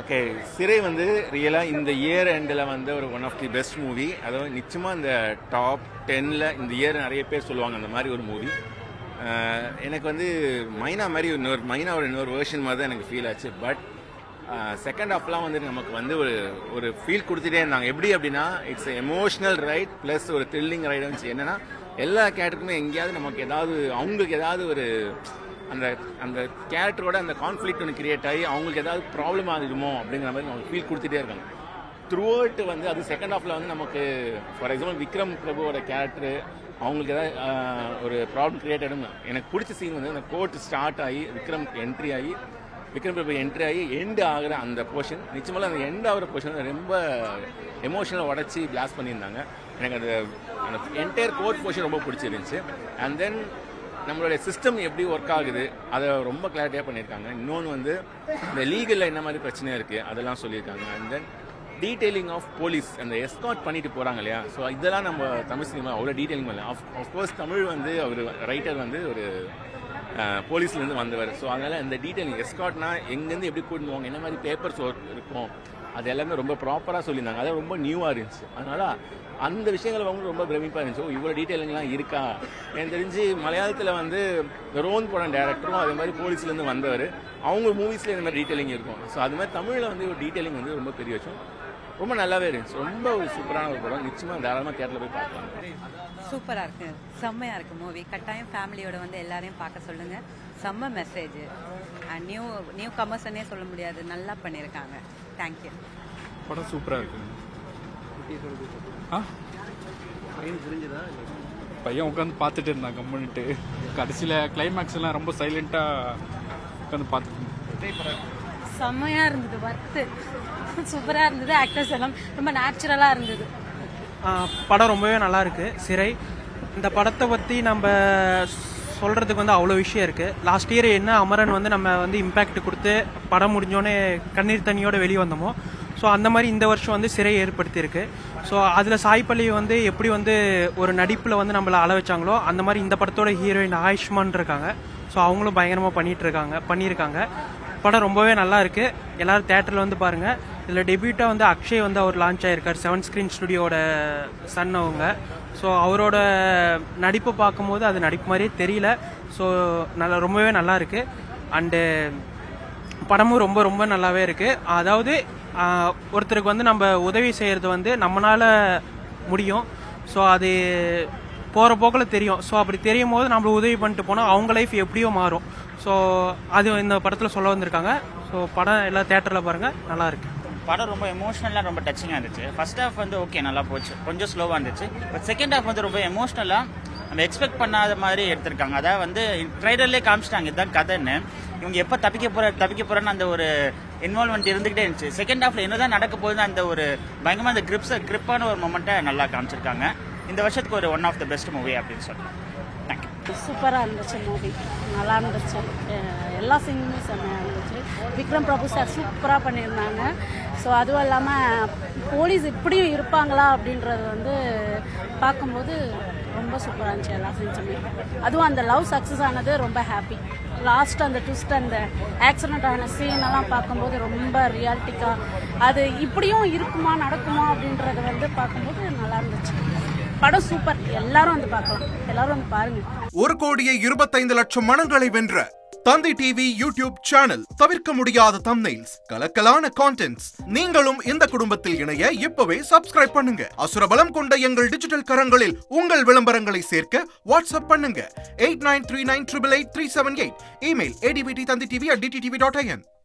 Okay, சிறை வந்து ரியலாக இந்த இயர் எண்டில் வந்து ஒரு one of the best movie. அதுவும் நிச்சயமாக இந்த டாப் 10ல் இந்த இயர் நிறைய பேர் சொல்லுவாங்க அந்த மாதிரி ஒரு மூவி. எனக்கு வந்து மைனா மாதிரி இன்னொரு வேர்ஷன் மாதிரி தான் எனக்கு ஃபீல் ஆச்சு. பட் செகண்ட் ஹாஃப்லாம் வந்து நமக்கு வந்து ஒரு ஃபீல் கொடுத்துட்டே இருந்தாங்க. எப்படி அப்படின்னா இட்ஸ் எமோஷ்னல் ரைட் ப்ளஸ் ஒரு த்ரில்லிங் ரைடு வந்துச்சு. என்னன்னா எல்லா கேரக்டருக்குமே எங்கேயாவது நமக்கு அவங்களுக்கு ஏதாவது ஒரு அந்த கேரக்டரோட அந்த கான்ஃப்ளிக்ட் ஒன்று கிரியேட் ஆகி அவங்களுக்கு ஏதாவது ப்ராப்ளம் ஆகிடுமோ அப்படிங்கிற மாதிரி நமக்கு ஃபீல் கொடுத்துட்டே இருக்காங்க த்ரூ அவுட். வந்து அது செகண்ட் ஹாஃபில் வந்து நமக்கு ஃபார் எக்ஸாம்பிள் விக்ரம் பிரபுவோட கேரக்டரு அவங்களுக்கு ஏதாவது ஒரு ப்ராப்ளம் கிரியேட் ஆகிடும். எனக்கு பிடிச்ச சீன் வந்து அந்த கோர்ட் ஸ்டார்ட் ஆகி விக்ரம் பிரபு என்ட்ரி ஆகி எண்டு ஆகிற அந்த போர்ஷன். நிச்சயமாக அந்த எண்ட் ஆகிற போர்ஷன் ரொம்ப எமோஷனலாக உடச்சி பிளாஸ்ட் பண்ணியிருந்தாங்க. எனக்கு அந்த என்டையர் கோர்ட் போர்ஷன் ரொம்ப பிடிச்சிருந்துச்சு. அண்ட் தென் நம்மளுடைய சிஸ்டம் எப்படி ஒர்க் ஆகுது அதை ரொம்ப கிளாரிட்டியாக பண்ணியிருக்காங்க. இன்னொன்று வந்து இந்த லீகலில் என்ன மாதிரி பிரச்சனையாக இருக்குது அதெல்லாம் சொல்லியிருக்காங்க. And then detailing of police அந்த எஸ்கார்ட் பண்ணிட்டு போகிறாங்க இல்லையா, ஸோ இதெல்லாம் நம்ம தமிழ் சினிமா அவ்வளோ டீட்டெயிலிங் பண்ணல. ஆஃப்கோர்ஸ் தமிழ் வந்து அவர் ரைட்டர் வந்து ஒரு போலீஸ்லேருந்து வந்தவர். ஸோ அதனால் இந்த டீட்டெயிலிங் எஸ்கார்ட்னா எங்கேருந்து எப்படி கூட்டிட்டு போவாங்க, என்ன மாதிரி பேப்பர்ஸ் ஒர்க் இருக்கும், அது எல்லாமே ரொம்ப ப்ராப்பராக சொல்லியிருந்தாங்க. அது ரொம்ப நியூவாக இருந்துச்சு. அதனால் அந்த விஷயங்கள் வந்து ரொம்ப பிரமிப்பாக இருந்துச்சு. இவ்வளோ டீட்டெயிலிங்லாம் இருக்கா. எனக்கு தெரிஞ்சு மலையாளத்தில் வந்து ரோன் படம் டேரக்டரும் அதே மாதிரி போலீஸ்லேருந்து வந்தவர். அவங்க மூவிஸில் இந்த மாதிரி டீட்டெயிலிங் இருக்கும். ஸோ அது மாதிரி தமிழில் வந்து ஒரு டீட்டெயிலிங் வந்து ரொம்ப பெரிய விஷயம். ரொம்ப நல்லாவே இருந்துச்சு. ரொம்ப ஒரு சூப்பரான ஒரு படம். நிச்சயமாக தாராளமாக தியேட்டரில் போய் பார்க்கலாம். சூப்பராக இருக்குது, செம்மையாக இருக்குது மூவி. கட்டாயம் ஃபேமிலியோட வந்து எல்லாரையும் பார்க்க சொல்லுங்கள். செம்ம மெசேஜ். அண்ட் நியூ கமர்ஸ்னே சொல்ல முடியாது, நல்லா பண்ணியிருக்காங்க. தேங்க்யூ. படம் சூப்பராக இருக்குங்க. பையன் உட்காந்து பார்த்துட்டு இருந்தான் கம்முன்ட்டு. கடைசியில் கிளைமேக்ஸ் எல்லாம் ரொம்ப சைலண்டாக உட்காந்து பார்த்துட்டு செம்மையாக இருந்தது. ஒர்த்து சூப்பராக இருந்தது. ஆக்டர்ஸ் எல்லாம் ரொம்ப நேச்சுரலாக இருந்தது. படம் ரொம்பவே நல்லா இருக்கு. சிறை இந்த படத்தை பற்றி நம்ம சொல்கிறதுக்கு வந்து அவ்வளோ விஷயம் இருக்குது. லாஸ்ட் இயர் என்ன அமரன் வந்து நம்ம வந்து இம்பேக்ட் கொடுத்து படம் முடிஞ்சோடனே கண்ணீர் தண்ணியோட வெளியே வந்தோமோ, ஸோ அந்த மாதிரி இந்த வருஷம் வந்து சிறை ஏற்படுத்தியிருக்கு. ஸோ அதில் சாய்பல்லி வந்து எப்படி வந்து ஒரு நடிப்பில் வந்து நம்மளை அள வச்சாங்களோ அந்த மாதிரி இந்த படத்தோட ஹீரோயின் ஆயுஷ்மான் இருக்காங்க. ஸோ அவங்களும் பயங்கரமாக பண்ணியிருக்காங்க. படம் ரொம்பவே நல்லா இருக்குது. எல்லோரும் தேட்டரில் வந்து பாருங்கள். இதில் டெபியூட்டாக வந்து அக்ஷய் வந்து அவர் லான்ச் ஆகிருக்கார். 7 ஸ்க்ரீன் ஸ்டுடியோட சன் அவங்க. ஸோ அவரோட நடிப்பை பார்க்கும்போது அது நடிப்பு மாதிரியே தெரியல. ஸோ ரொம்பவே நல்லா இருக்குது. அண்டு படமும் ரொம்ப ரொம்ப நல்லாவே இருக்குது. அதாவது ஒருத்தருக்கு வந்து நம்ம உதவி செய்கிறது வந்து நம்மளால் முடியும். ஸோ அது போகிற போக்கில் தெரியும். ஸோ அப்படி தெரியும் போது நம்மள உதவி பண்ணிட்டு போனால் அவங்க லைஃப் எப்படியோ மாறும். ஸோ அது இந்த படத்தில் சொல்ல வந்திருக்காங்க. ஸோ படம் எல்லாம் தேட்டரில் பாருங்கள், நல்லா இருக்கு. படம் ரொம்ப எமோஷ்னலாக ரொம்ப டச்சிங்காக இருந்துச்சு. ஃபர்ஸ்ட் ஹாஃப் வந்து ஓகே நல்லா போச்சு, கொஞ்சம் ஸ்லோவாக இருந்துச்சு. பட் செகண்ட் ஹாஃப் வந்து ரொம்ப எமோஷ்னலாக நம்ம எக்ஸ்பெக்ட் பண்ணாத மாதிரி எடுத்திருக்காங்க. அதாவது வந்து ட்ரைலர்லேயே காமிச்சிட்டாங்க இதுதான் கதைன்னு. இவங்க எப்போ தப்பிக்க போகிறேன்னு அந்த ஒரு இன்வால்மெண்ட் இருந்துகிட்டே இருந்துச்சு. செகண்ட் ஹாஃப்ல என்னதான் நடக்க போகுதுன்னு அந்த ஒரு பயங்கரமாக அந்த கிரிப்பான ஒரு மொமெண்ட்டை நல்லா காமிச்சிருக்காங்க. இந்த வருஷத்துக்கு ஒரு one of the best movie அப்படின்னு சொல்லலாம். தேங்க்யூ. சூப்பராக இருந்துச்சு மூவி, நல்லா இருந்துச்சு. எல்லா சீனுமே செம்மையாக இருந்துச்சு. விக்ரம் பிரபு சார் சூப்பராக பண்ணியிருந்தாங்க. ஸோ அதுவும் இல்லாமல் போலீஸ் இப்படியும் இருப்பாங்களா அப்படின்றது வந்து பார்க்கும்போது ரொம்ப சூப்பராக இருந்துச்சு எல்லா சீன்ஸுமே. அதுவும் அந்த லவ் சக்ஸஸ் ஆனது ரொம்ப ஹாப்பி. லாஸ்ட் அந்த ட்விஸ்ட் அந்த ஆக்சிடென்ட் ஆன சீனெல்லாம் பார்க்கும்போது ரொம்ப ரியாலிட்டிக்காக அது இப்படியும் இருக்குமா நடக்குமா அப்படின்றத வந்து பார்க்கும்போது நல்லா இருந்துச்சு. படம் சூப்பர். எல்லாரும் வந்து பார்க்கலாம், எல்லாரும் வந்து பாருங்க. 1,25,00,000 மனங்களை வென்ற தந்தி டிவி யூடியூப் சேனல். தவிர்க்க முடியாத தம்ப்நெயில்ஸ், கலக்கலான கான்டென்ட்ஸ். நீங்களும் இந்த குடும்பத்தில் இணைய இப்பவே சப்ஸ்கிரைப் பண்ணுங்க. அசுரபலம் கொண்ட எங்கள் டிஜிட்டல் கரங்களில் உங்கள் விளம்பரங்களை சேர்க்க வாட்ஸ்அப் பண்ணுங்க. 8939888378. Email advttv@dttv.in.